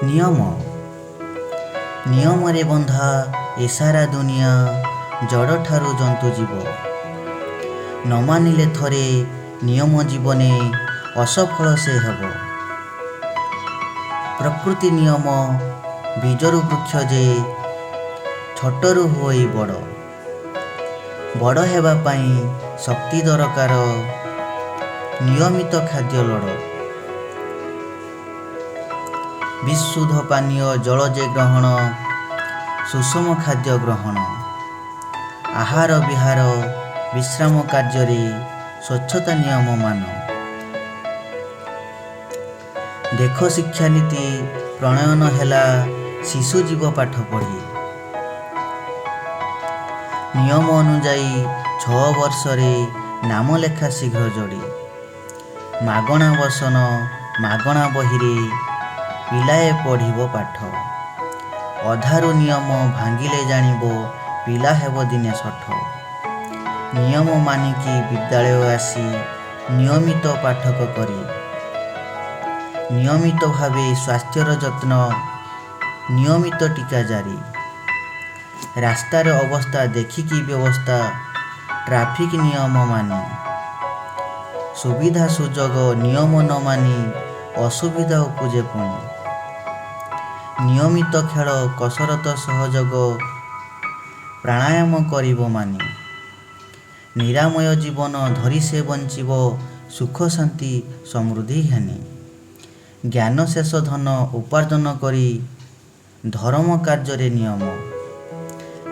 ନିୟମ ନିୟମରେ ବନ୍ଧା ଏ ସାରା ଦୁନିଆ, ଜଡ଼ଠାରୁ ଜନ୍ତୁ ଜୀବ। ନ ମାନିଲେ ଥରେ ନିୟମ ଜୀବନେ ଅସଫଳ ସେ ହେବ। ପ୍ରକୃତି ନିୟମ ବୀଜରୁ ବୃକ୍ଷ ଯେ, ଛୋଟରୁ ହୋଇ ବଡ଼। ବଡ଼ ହେବା ପାଇଁ ଶକ୍ତି ଦରକାର, ନିୟମିତ ଖାଦ୍ୟ ଲୋଡ଼। ବିଶୁଦ୍ଧ ପାନୀୟ ଜଳ ଯେ ଗ୍ରହଣ, ସୁଷମ ଖାଦ୍ୟ ଗ୍ରହଣ। ଆହାର ବିହାର ବିଶ୍ରାମ କାର୍ଯ୍ୟରେ ସ୍ୱଚ୍ଛତା ନିୟମ ମାନ। ଦେଖ ଶିକ୍ଷାନୀତି ପ୍ରଣୟନ ହେଲା, ଶିଶୁ ଜୀବ ପାଠ ପଢ଼ି। ନିୟମ ଅନୁଯାୟୀ 6 ବର୍ଷରେ ନାମ ଲେଖା ଶୀଘ୍ର ଯୋଡ଼ି। ମାଗଣା ବସନ ମାଗଣା ବହିରେ, ପିଲାଏ ପଢ଼ିବ ପାଠ। ଅଧାରୁ ନିୟମ ଭାଙ୍ଗିଲେ ଜାଣିବ, ପିଲା ହେବ ଦିନେ ଶଠ। ନିୟମ ମାନିକି ବିଦ୍ୟାଳୟ ଆସି, ନିୟମିତ ପାଠକ କରି। ନିୟମିତ ଭାବେ ସ୍ୱାସ୍ଥ୍ୟର ଯତ୍ନ, ନିୟମିତ ଟୀକା ଜାରି। ରାସ୍ତାର ଅବସ୍ଥା ଦେଖିକି ବ୍ୟବସ୍ଥା, ଟ୍ରାଫିକ ନିୟମ ମାନି। ସୁବିଧା ସୁଯୋଗ ନିୟମ ନ ମାନି, ଅସୁବିଧା ଉପୁଜେ ପୁଣି। ନିୟମିତ ଖେଳ କସରତ ସହଯୋଗ, ପ୍ରାଣାୟାମ କରିବ ମାନି। ନିରାମୟ ଜୀବନ ଧରି ସେ ବଞ୍ଚିବ, ସୁଖ ଶାନ୍ତି ସମୃଦ୍ଧି ଘେନି। ଜ୍ଞାନ ଶେଷ ଧନ ଉପାର୍ଜନ କରି, ଧର୍ମ କାର୍ଯ୍ୟରେ ନିୟମ।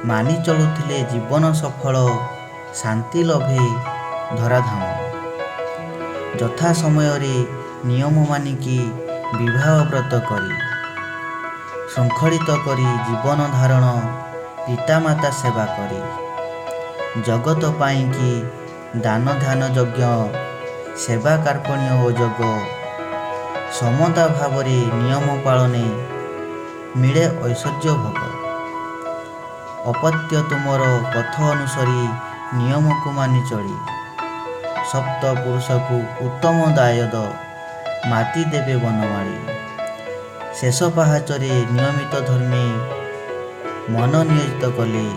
ମାନି ଚଳୁଥିଲେ ଜୀବନ ସଫଳ, ଶାନ୍ତି ଲଭେ ଧରାଧାମ। ଯଥା ସମୟରେ ନିୟମ ମାନିକି ବିବାହ ବ୍ରତ କରି। ଶୃଙ୍ଖଳିତ କରି ଜୀବନ ଧାରଣ, ପିତାମାତା ସେବା କରି। ଜଗତ ପାଇଁକି ଦାନ ଧ୍ୟାନ ଯଜ୍ଞ, ସେବା କାର୍ପଣ୍ୟ ଓ ଯୋଗ। ସମତା ଭାବରେ ନିୟମ ପାଳନେ, ମିଳେ ଐଶ୍ୱର୍ଯ୍ୟ ଭୋଗ। ଅପତ୍ୟ ତୁମର ପଥ ଅନୁସରି, ନିୟମକୁ ମାନି ଚଳି। ସପ୍ତ ପୁରୁଷକୁ ଉତ୍ତମ ଦାୟଦ, ମାତି ଦେବେ ବନମାଳୀ। ଶେଷ ପାହାଚରେ ନିୟମିତ ଧର୍ମୀ, ମନ ନିୟୋଜିତ କଲେ।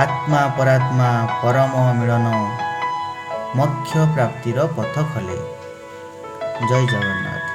ଆତ୍ମା ପରାତ୍ମା ପରମ ମିଳନ, ମୋକ୍ଷ ପ୍ରାପ୍ତିର ପଥ ଖୋଲେ। ଜୟ ଜଗନ୍ନାଥ।